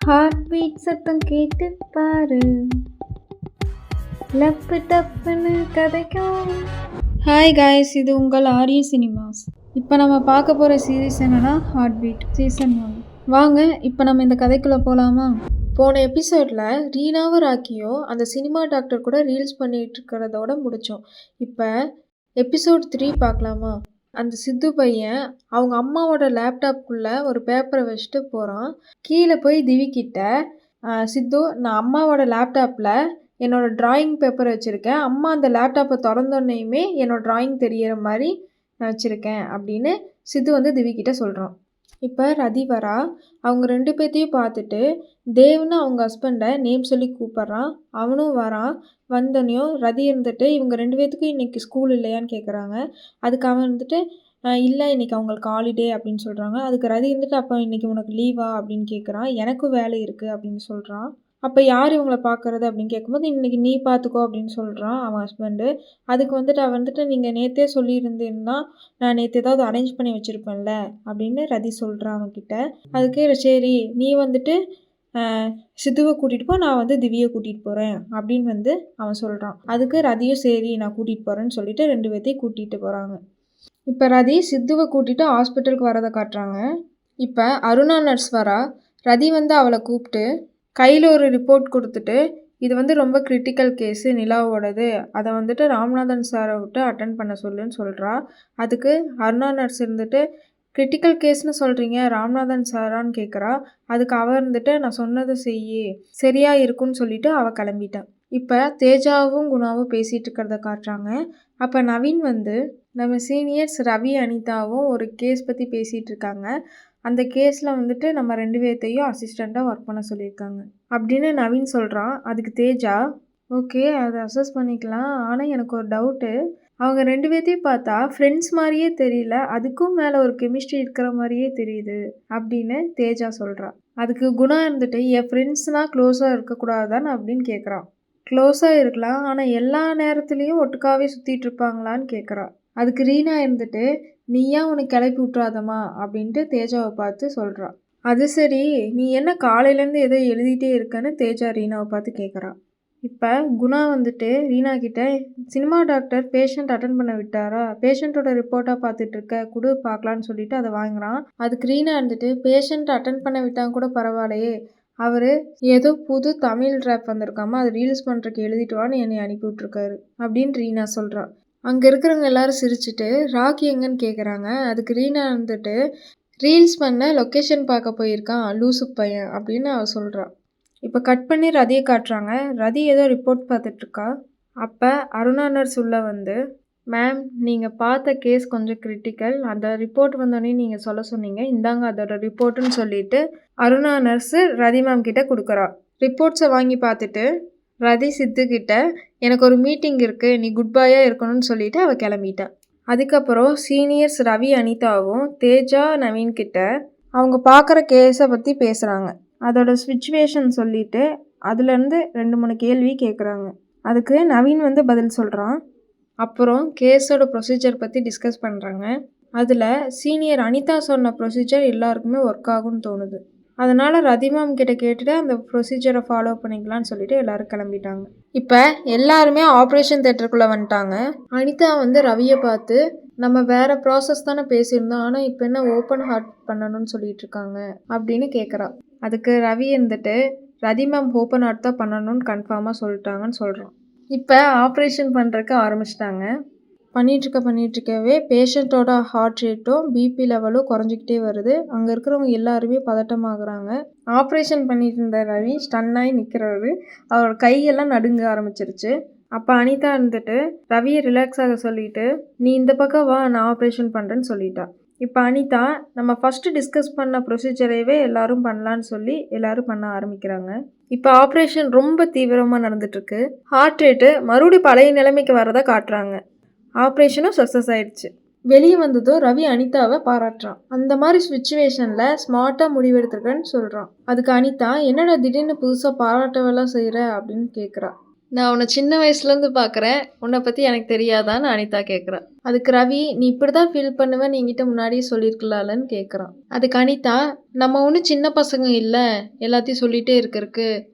Heart beat சத்தம் கேட்டு பாரு, லப்பு டப்புன்னு கதைக்கும். ஹாய் காய்ஸ், இது உங்கள் ஆரிய சினிமாஸ். இப்போ நம்ம பார்க்க போகிற சீரீஸ் என்னன்னா ஹார்ட் பீட் சீசன் 1. வாங்க இப்போ நம்ம இந்த கதைக்குள்ளே போகலாமா? போன எபிசோடில் ரீனாவும் ராக்கியோ அந்த சினிமா டாக்டர் கூட ரீல்ஸ் பண்ணிகிட்டு இருக்கிறதோட முடித்தோம். இப்போ எபிசோட் 3 பார்க்கலாமா? அந்த சித்து பையன் அவங்க அம்மாவோட லேப்டாப்குள்ளே ஒரு பேப்பரை வச்சுட்டு போகிறான். கீழே போய் திவிக்கிட்ட, சித்து, நான் அம்மாவோட லேப்டாப்பில் என்னோடய ட்ராயிங் பேப்பரை வச்சுருக்கேன், அம்மா அந்த லேப்டாப்பை திறந்தோன்னையுமே என்னோடய ட்ராயிங் தெரிகிற மாதிரி நான் வச்சுருக்கேன் அப்படின்னு சித்து வந்து திவிக்கிட்ட சொல்கிறான். இப்போ ரதி வரா, அவங்க 2 பேர்த்தையும் பார்த்துட்டு தேவ்னு அவங்க ஹஸ்பண்டை நேம் சொல்லி கூப்பிட்றான். அவனும் வரான். வந்தோடனையும் ரதி இருந்துட்டு இவங்க 2 பேர்த்துக்கும் இன்றைக்கி ஸ்கூல் இல்லையான்னு கேட்குறாங்க. அதுக்கு அவன் வந்துட்டு இல்லை, இன்றைக்கி அவங்களுக்கு ஹாலிடே அப்படின்னு சொல்கிறாங்க. அதுக்கு ரதி இருந்துட்டு அப்போ இன்றைக்கி உனக்கு லீவா அப்படின்னு கேட்குறான். எனக்கும் வேலை இருக்குது அப்படின்னு சொல்கிறான். அப்போ யார் இவங்கள பார்க்குறது அப்படின்னு கேட்கும்போது இன்றைக்கி நீ பார்த்துக்கோ அப்படின்னு சொல்கிறான் அவன் ஹஸ்பண்டு. அதுக்கு வந்துட்டு அவன் வந்துட்டு நீங்கள் நேற்றே சொல்லியிருந்தேன்னா நான் நேற்று ஏதாவது அரேஞ்ச் பண்ணி வச்சுருப்பேன்ல அப்படின்னு ரதி சொல்கிறான் அவன்கிட்ட. அதுக்கு சரி நீ வந்துட்டு சித்துவை கூட்டிகிட்டு போ, நான் வந்து திவ்யை கூட்டிகிட்டு போகிறேன் அப்படின்னு வந்து அவன் சொல்கிறான். அதுக்கு ரதியும் சரி நான் கூட்டிகிட்டு போகிறேன்னு சொல்லிட்டு 2 பேர்த்தையும் கூட்டிகிட்டு போகிறாங்க. இப்போ ரதி சித்துவை கூட்டிகிட்டு ஹாஸ்பிட்டலுக்கு வரதை காட்டுறாங்க. இப்போ அருணா நர்ஸ் வரா. ரதி வந்து அவளை கூப்பிட்டு கையில் ஒரு ரிப்போர்ட் கொடுத்துட்டு இது வந்து ரொம்ப கிரிட்டிக்கல் கேஸு நிலாவோடது, அதை வந்துட்டு ராமநாதன் சாரை விட்டு அட்டன் பண்ண சொல்லுன்னு சொல்கிறா. அதுக்கு அருணா நர்ஸ் இருந்துட்டு கிரிட்டிக்கல் கேஸ்னு சொல்கிறீங்க, ராமநாதன் சாரான்னு கேட்குறா. அதுக்கு அவள் இருந்துட்டு நான் சொன்னதை செய்யி சரியாக இருக்குன்னு சொல்லிவிட்டு அவள் கிளம்பிட்டான். இப்போ தேஜாவும் குணாவும் பேசிகிட்டு இருக்கிறத காட்டுறாங்க. அப்போ நவீன் வந்து நம்ம சீனியர்ஸ் ரவி அனிதாவும் ஒரு கேஸ் பற்றி பேசிகிட்டு இருக்காங்க. அந்த கேஸில் வந்துட்டு நம்ம 2 பேர்த்தையும் அசிஸ்டண்ட்டாக ஒர்க் பண்ண சொல்லியிருக்காங்க அப்படின்னு நவீன் சொல்கிறான். அதுக்கு தேஜா ஓகே அதை அசஸ் பண்ணிக்கலாம், ஆனால் எனக்கு ஒரு டவுட்டு, அவங்க 2 பேர்த்தையும் பார்த்தா ஃப்ரெண்ட்ஸ் மாதிரியே தெரியல, அதுக்கும் மேலே ஒரு கெமிஸ்ட்ரி இருக்கிற மாதிரியே தெரியுது அப்படின்னு தேஜா சொல்கிறா. அதுக்கு குணா இருந்துட்டு என் ஃப்ரெண்ட்ஸ்னால் க்ளோஸாக இருக்கக்கூடாதான்னு அப்படின்னு கேட்குறான். க்ளோஸாக இருக்கலாம், ஆனால் எல்லா நேரத்துலேயும் ஒட்டுக்காவே சுற்றிட்டு இருப்பாங்களான்னு கேட்குறா. அதுக்கு ரீனா இருந்துட்டு நீயா உனக்கு கிளப்பி விட்றாதம்மா அப்படின்ட்டு தேஜாவை பார்த்து சொல்கிறா. அது சரி, நீ என்ன காலையிலேருந்து ஏதோ எழுதிட்டே இருக்கன்னு தேஜா ரீனாவை பார்த்து கேட்குறா. இப்போ குணா வந்துட்டு ரீனா கிட்ட சினிமா டாக்டர் பேஷண்ட் அட்டன் பண்ண விட்டாரா, பேஷண்ட்டோட ரிப்போர்ட்டாக பார்த்துட்ருக்க குடு பார்க்கலான்னு சொல்லிட்டு அதை வாங்குறான். அதுக்கு ரீனா இருந்துட்டு பேஷண்ட் அட்டன் பண்ண விட்டாங்க கூட பரவாயில்லையே, அவர் ஏதோ புது தமிழ் ரேப் வந்திருக்காம அதை ரீல்ஸ் பண்ணுறதுக்கு எழுதிட்டு வான்னு என்னை அனுப்பி விட்ருக்காரு அப்படின்னு ரீனா சொல்கிறான். அங்கே இருக்கிறவங்க எல்லாரும் சிரிச்சுட்டு ராக்கி எங்கன்னு கேட்குறாங்க. அதுக்கு ரீனா வந்துட்டு ரீல்ஸ் பண்ண லொக்கேஷன் பார்க்க போயிருக்கான் லூசு பையன் அப்படின்னு அவள் சொல்கிறான். இப்போ கட் பண்ணி ரதியை காட்டுறாங்க. ரதி ஏதோ ரிப்போர்ட் பார்த்துட்ருக்கா. அப்போ அருணா நர்ஸ் உள்ள வந்து மேம் நீங்கள் பார்த்த கேஸ் கொஞ்சம் கிரிட்டிக்கல், அந்த ரிப்போர்ட் வந்தோடனே நீங்கள் சொல்ல சொன்னீங்க, இந்தாங்க அதோட ரிப்போர்ட்டுன்னு சொல்லிட்டு அருணா நர்ஸு ரதி மேம் கிட்ட கொடுக்குறா. ரிப்போர்ட்ஸை வாங்கி பார்த்துட்டு ரதி சித்துக்கிட்ட எனக்கு ஒரு மீட்டிங் இருக்குது, நீ குட் பாயாக இருக்கணும்னு சொல்லிவிட்டு அவள் கிளம்பிட்டான். அதுக்கப்புறம் சீனியர்ஸ் ரவி அனிதாவும் தேஜா நவீன்கிட்ட அவங்க பார்க்குற கேஸை பற்றி பேசுகிறாங்க. அதோட சுச்சுவேஷன் சொல்லிவிட்டு அதுலேருந்து 2-3 கேள்வி கேட்குறாங்க. அதுக்கு நவீன் வந்து பதில் சொல்கிறான். அப்புறம் கேஸோட ப்ரொசீஜர் பற்றி டிஸ்கஸ் பண்ணுறாங்க. அதில் சீனியர் அனிதா சொன்ன ப்ரொசீஜர் எல்லாருக்குமே ஒர்க் ஆகும்னு தோணுது. அதனால் ரதிமாம் கிட்ட கேட்டுட்டு அந்த ப்ரொசீஜரை ஃபாலோ பண்ணிக்கலான்னு சொல்லிட்டு எல்லோரும் கிளம்பிட்டாங்க. இப்போ எல்லாருமே ஆப்ரேஷன் தேட்டருக்குள்ளே வந்துட்டாங்க. அனிதா வந்து ரவியை பார்த்து நம்ம வேறு ப்ராசஸ் தானே பேசியிருந்தோம், ஆனால் இப்போ என்ன ஓப்பன் ஹார்ட் பண்ணணும்னு சொல்லிட்டு இருக்காங்க அப்படின்னு கேட்குறா. அதுக்கு ரவி இருந்துட்டு ரதி மேம் ஓப்பன் ஹார்ட் தான் பண்ணணும்னு கன்ஃபார்மாக சொல்லிட்டாங்கன்னு சொல்கிறான். இப்போ ஆப்ரேஷன் பண்ணுறதுக்கு ஆரம்பிச்சிட்டாங்க. பண்ணிகிட்ருக்கவே பேஷண்ட்டோட ஹார்ட் ரேட்டும் பிபி லெவலும் குறைஞ்சிக்கிட்டே வருது. அங்கே இருக்கிறவங்க எல்லாருமே பதட்டமாகறாங்க. ஆப்ரேஷன் பண்ணிட்டு இருந்த ரவி ஸ்டன்னாகி நிற்கிறாரு. அவரோட கையெல்லாம் நடுங்க ஆரம்பிச்சிருச்சு. அப்போ அனிதா இருந்துட்டு ரவியை ரிலாக்ஸ் ஆக சொல்லிட்டு நீ இந்த பக்கம் வா, நான் ஆப்ரேஷன் பண்ணுறேன்னு சொல்லிட்டா. இப்போ அனிதா நம்ம ஃபஸ்ட்டு டிஸ்கஸ் பண்ண ப்ரொசீஜரையவே எல்லோரும் பண்ணலான்னு சொல்லி எல்லோரும் பண்ண ஆரம்பிக்கிறாங்க. இப்போ ஆப்ரேஷன் ரொம்ப தீவிரமாக நடந்துட்டுருக்கு. ஹார்ட் ரேட்டு மறுபடியும் பழைய நிலைமைக்கு வரதை காட்டுறாங்க. ஆப்ரேஷனும் சக்ஸஸ் ஆயிடுச்சு. வெளியே வந்ததும் ரவி அனிதாவை பாராட்டுறான். அந்த மாதிரி சுச்சுவேஷனில் ஸ்மார்ட்டாக முடிவெடுத்துருக்கேன்னு சொல்கிறான். அதுக்கு அனிதா என்னடா திடீர்னு புதுசாக பாராட்டவெல்லாம் செய்கிற அப்படின்னு கேட்குறா. நான் உன்னை சின்ன வயசுலேருந்து பார்க்குறேன், உன்னை பற்றி எனக்கு தெரியாதான்னு அனிதா கேட்குறா. அதுக்கு ரவி, நீ இப்படி தான் ஃபீல் பண்ணுவேன்னு என்கிட்ட முன்னாடியே சொல்லியிருக்கலாம்லன்னு கேட்குறான். அதுக்கு அனிதா, நம்ம ஒன்றும் சின்ன பசங்க இல்லை, எல்லாத்தையும் சொல்லிகிட்டே இருக்கறக்கு,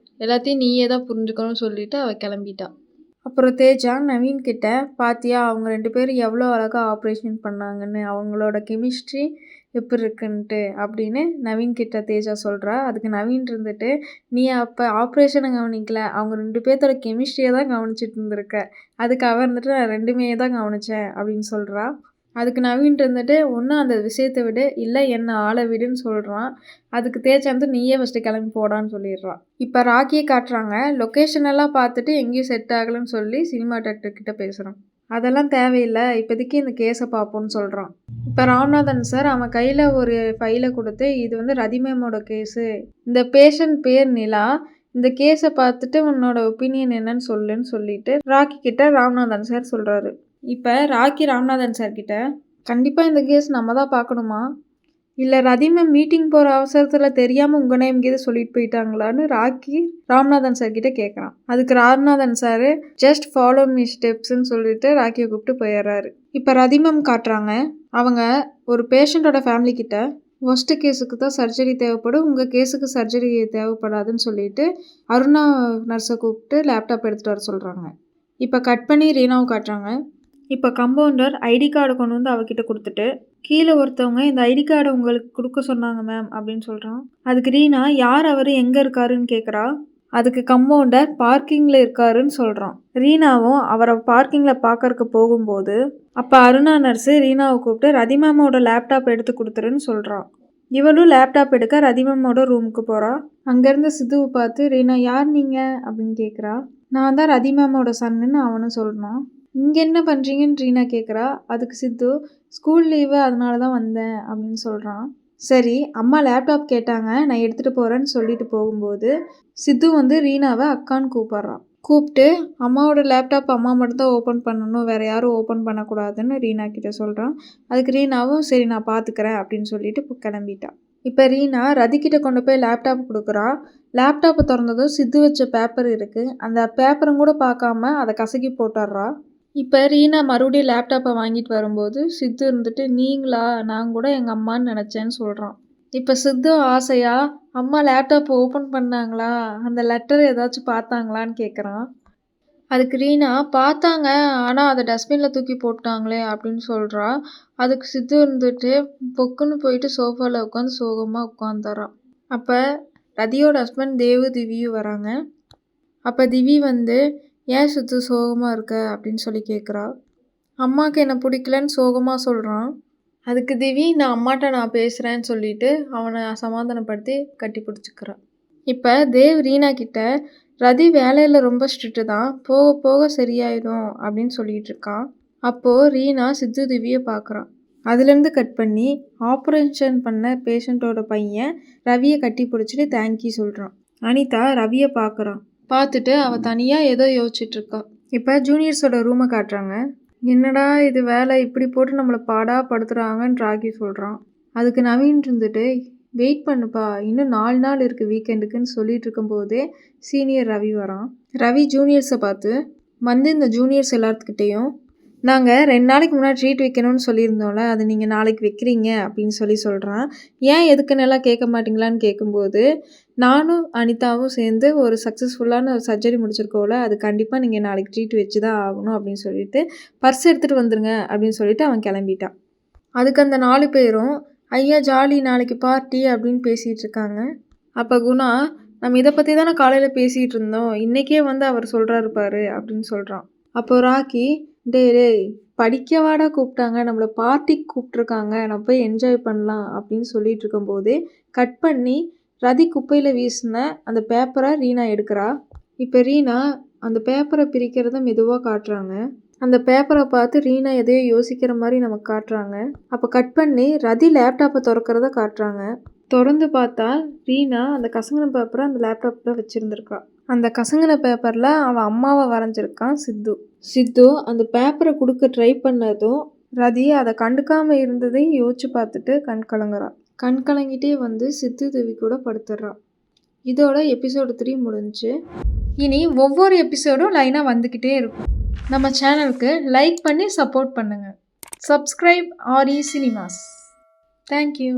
எல்லாத்தையும் நீயே தான் புரிஞ்சுக்கணும்னு சொல்லிட்டு அவள் கிளம்பிட்டா. அப்புறம் தேஜா நவீன் கிட்ட, பாத்தியா அவங்க 2 பேரும் எவ்வளோ அழகாக ஆப்ரேஷன் பண்ணாங்கன்னு, அவங்களோட கெமிஸ்ட்ரி எப்படி இருக்குன்ட்டு அப்படின்னு நவீன் கிட்ட தேஜா சொல்கிறா. அதுக்கு நவீன் இருந்துட்டு, நீ அப்போ ஆப்ரேஷனை கவனிக்கல, அவங்க 2 பேர்த்தோட கெமிஸ்ட்ரியை தான் கவனிச்சிட்டு இருந்திருக்க. அதுக்கு அவ இருந்துட்டு நான் 2மே தான் கவனித்தேன் அப்படின்னு சொல்கிறா. அதுக்கு நவீன் இருந்துட்டு, ஒன்று அந்த விஷயத்தை விடு, இல்லை என்ன ஆளை விடுன்னு சொல்கிறான். அதுக்கு தேஜா வந்து நீயே ஃபஸ்ட்டு கிளம்பி போடான்னு சொல்லிடுறான். இப்போ ராக்கியை காட்டுறாங்க. லொக்கேஷன் எல்லாம் பார்த்துட்டு எங்கேயும் செட் ஆகலைன்னு சொல்லி சினிமா டாக்டர் கிட்ட பேசுகிறான். அதெல்லாம் தேவையில்லை, இப்போதைக்கு இந்த கேஸை பார்ப்போன்னு சொல்கிறான். இப்போ ராம்நாதன் சார் அவன் கையில் ஒரு ஃபைலை கொடுத்து, இது வந்து ரதி மேமோட கேஸு, இந்த பேஷண்ட் பேர் நிலா, இந்த கேஸை பார்த்துட்டு உன்னோட ஒப்பீனியன் என்னன்னு சொல்லுன்னு சொல்லிட்டு ராக்கி கிட்ட ராம்நாதன் சார் சொல்கிறாரு. இப்போ ராக்கி ராம்நாதன் சார்கிட்ட, கண்டிப்பாக இந்த கேஸ் நம்ம தான் பார்க்கணுமா, இல்லை ரதி மேம் மீட்டிங் போகிற அவசரத்தில் தெரியாமல் உங்கள் நேம் கீது சொல்லிட்டு போயிட்டாங்களான்னு ராக்கி ராம்நாதன் சார்கிட்ட கேட்குறான். அதுக்கு Ramnathan sir just follow me ஸ்டெப்ஸ்ன்னு சொல்லிட்டு ராக்கியை கூப்பிட்டு போயிடுறாரு. இப்போ ரதி மேம் காட்டுறாங்க. அவங்க ஒரு பேஷண்ட்டோட ஃபேமிலி கிட்ட, ஒஸ்ட் கேஸுக்கு தான் சர்ஜரி தேவைப்படும், உங்கள் கேஸுக்கு சர்ஜரி தேவைப்படாதுன்னு சொல்லிட்டு அருணா நர்ஸை கூப்பிட்டு லேப்டாப் எடுத்துகிட்டு வர சொல்கிறாங்க. இப்போ கட் பண்ணி ரீனாவை காட்டுறாங்க. இப்போ கம்பவுண்டர் ஐடி கார்டை கொண்டு வந்து அவகிட்ட கொடுத்துட்டு, கீழே ஒருத்தவங்க இந்த ஐடி கார்டை உங்களுக்கு கொடுக்க சொன்னாங்க மேம் அப்படின்னு சொல்கிறான். அதுக்கு ரீனா, யார் அவர், எங்கே இருக்காருன்னு கேட்குறா. அதுக்கு கம்பவுண்டர் பார்க்கிங்கில் இருக்காருன்னு சொல்கிறான். ரீனாவும் அவரை பார்க்கிங்கில் பார்க்கறக்கு போகும்போது அப்போ அருணா நர்ஸு ரீனாவை கூப்பிட்டு ரதி மேமோட லேப்டாப் எடுத்து கொடுத்துருன்னு சொல்கிறான். இவளும் லேப்டாப் எடுக்க ரதி மேமோட ரூமுக்கு போகிறா. அங்கேருந்து சித்துவை பார்த்து, ரீனா யார் நீங்கள் அப்படின்னு கேட்குறா. நான் தான் ரதி மேமோட சன்னுன்னு அவனும் சொல்லணும். இங்கே என்ன பண்ணுறீங்கன்னு ரீனா கேட்குறா. அதுக்கு சித்து, ஸ்கூல் லீவு அதனால தான் வந்தேன் அப்படின்னு சொல்கிறான். சரி, அம்மா லேப்டாப் கேட்டாங்க, நான் எடுத்துகிட்டு போகிறேன்னு சொல்லிட்டு போகும்போது சித்து வந்து ரீனாவை அக்கான்னு கூப்பிட்டு, அம்மாவோட லேப்டாப் அம்மா மட்டும்தான் ஓப்பன் பண்ணணும், வேறு யாரும் ஓப்பன் பண்ணக்கூடாதுன்னு ரீனா கிட்ட சொல்கிறான். அதுக்கு ரீனாவும் சரி நான் பார்த்துக்கிறேன் அப்படின்னு சொல்லிட்டு இப்போ கிளம்பிட்டான். இப்போ ரீனா ரதிக்கிட்ட கொண்டு போய் லேப்டாப் கொடுக்குறா. லேப்டாப்பை திறந்ததும் சித்து வச்ச பேப்பர் இருக்குது. அந்த பேப்பரும் கூட பார்க்காம அதை கசக்கி போட்டுடுறா. இப்போ ரீனா மறுபடியும் லேப்டாப்பை வாங்கிட்டு வரும்போது சித்து இருந்துட்டு, நீங்களா, நான் கூட எங்கள் அம்மான்னு நினச்சேன்னு சொல்கிறான். இப்போ சித்து ஆசையா, அம்மா லேப்டாப்பை ஓப்பன் பண்ணாங்களா, அந்த லெட்டர் ஏதாச்சும் பார்த்தாங்களான்னு கேட்குறான். அதுக்கு ரீனா, பார்த்தாங்க, ஆனால் அதை டஸ்ட்பினில் தூக்கி போட்டாங்களே அப்படின்னு சொல்கிறா. அதுக்கு சித்து இருந்துட்டு பொக்குன்னு போயிட்டு சோஃபாவில் உட்காந்து சோகமாக உட்காந்துறான். அப்போ ரதியோட ஹஸ்பண்ட் தேவு திவியும் வராங்க. அப்போ திவி வந்து, ஏன் சித்து சோகமாக இருக்க அப்படின்னு சொல்லி கேட்குறா. அம்மாவுக்கு என்னை பிடிக்கலன்னு சோகமாக சொல்கிறான். அதுக்கு திவி, நான் பேசுகிறேன்னு சொல்லிட்டு அவனை சமாதானப்படுத்தி கட்டி பிடிச்சிக்கிறான். இப்போ தேவ் ரீனா கிட்ட, ரதி வேலையில் ரொம்ப ஸ்ட்ரிக்ட்டு தான், போக போக சரியாயிடும் அப்படின்னு சொல்லிட்டு இருக்கான். அப்போது ரீனா சித்து திவியை பார்க்குறான். அதுலேருந்து கட் பண்ணி ஆப்ரேஷன் பண்ண பேஷண்ட்டோட பையன் ரவியை கட்டி பிடிச்சிட்டு தேங்க்யூ சொல்கிறான். அனிதா ரவியை பார்க்குறான். பார்த்துட்டு அவள் தனியாக ஏதோ யோசிச்சுட்ருக்கா. இப்போ ஜூனியர்ஸோட ரூமை காட்டுறாங்க. என்னடா இது வேலை, இப்படி போட்டு நம்மளை பாடாக படுத்துகிறாங்கன்னு ராகி சொல்கிறான். அதுக்கு நவீன் இருந்துட்டு, வெயிட் பண்ணுப்பா, இன்னும் 4 நாள் இருக்குது வீக்கெண்டுக்குன்னு சொல்லிட்டு இருக்கும்போதே சீனியர் ரவி வரான். ரவி ஜூனியர்ஸை பார்த்து வந்து, இந்த ஜூனியர்ஸ் எல்லாத்துக்கிட்டேயும் நாங்கள் 2 நாளைக்கு முன்னாடி ட்ரீட் வைக்கணும்னு சொல்லியிருந்தோம்ல, அது நீங்கள் நாளைக்கு வைக்கிறீங்க அப்படின்னு சொல்கிறான். ஏன் எதுக்குன்னு எல்லாம் கேட்க மாட்டிங்களான்னு கேட்கும்போது, நானும் அனிதாவும் சேர்ந்து ஒரு சக்ஸஸ்ஃபுல்லான சர்ஜரி முடிச்சிருக்கோம்ல, அது கண்டிப்பாக நீங்கள் நாளைக்கு ட்ரீட் வச்சு தான் ஆகணும் அப்படின்னு சொல்லிட்டு பர்ஸ் எடுத்துகிட்டு வந்துருங்க அப்படின்னு சொல்லிட்டு அவன் கிளம்பிட்டான். அதுக்கு அந்த 4 பேரும் ஐயா ஜாலி நாளைக்கு பார்ட்டி அப்படின்னு பேசிகிட்டு இருக்காங்க. அப்போ குணா, நம்ம இதை பற்றி தானே காலையில் பேசிகிட்டு இருந்தோம், இன்றைக்கே வந்து அவர் சொல்கிறாரு பாரு அப்படின்னு சொல்கிறான். அப்போது ராக்கி, டேய் படிக்கவாடா கூப்பிட்டாங்க, நம்மளை பார்ட்டிக்கு கூப்பிட்ருக்காங்க, நம்ம போய் என்ஜாய் பண்ணலாம் அப்படின்னு சொல்லிட்டு இருக்கும்போதே கட் பண்ணி ரதி குப்பையில் வீசின அந்த பேப்பரை ரீனா எடுக்கிறா. இப்போ ரீனா அந்த பேப்பரை பிரிக்கிறத மெதுவாக காட்டுறாங்க. அந்த பேப்பரை பார்த்து ரீனா எதையோ யோசிக்கிற மாதிரி நமக்கு காட்டுறாங்க. அப்போ கட் பண்ணி ரதி லேப்டாப்பை திறக்கிறத காட்டுறாங்க. திறந்து பார்த்தா ரீனா அந்த கசங்கின பேப்பரை அந்த லேப்டாப்பில் வச்சுருந்துருக்கா. அந்த கசங்கின பேப்பரில் அவன் அம்மாவை வரைஞ்சிருக்கான் சித்து அந்த பேப்பரை கொடுக்க ட்ரை பண்ணதும் ரதி அதை கண்டுக்காமல் இருந்ததையும் யோசிச்சு பார்த்துட்டு கண் கலங்கிட்டே வந்து சித்து தேவி கூட படுத்துடுறான். இதோட எபிசோடு 3 முடிஞ்சு. இனி ஒவ்வொரு எபிசோடும் லைனாக வந்துக்கிட்டே இருக்கும். நம்ம சேனலுக்கு லைக் பண்ணி சப்போர்ட் பண்ணுங்கள். Subscribe RE cinemas. தேங்க்யூ.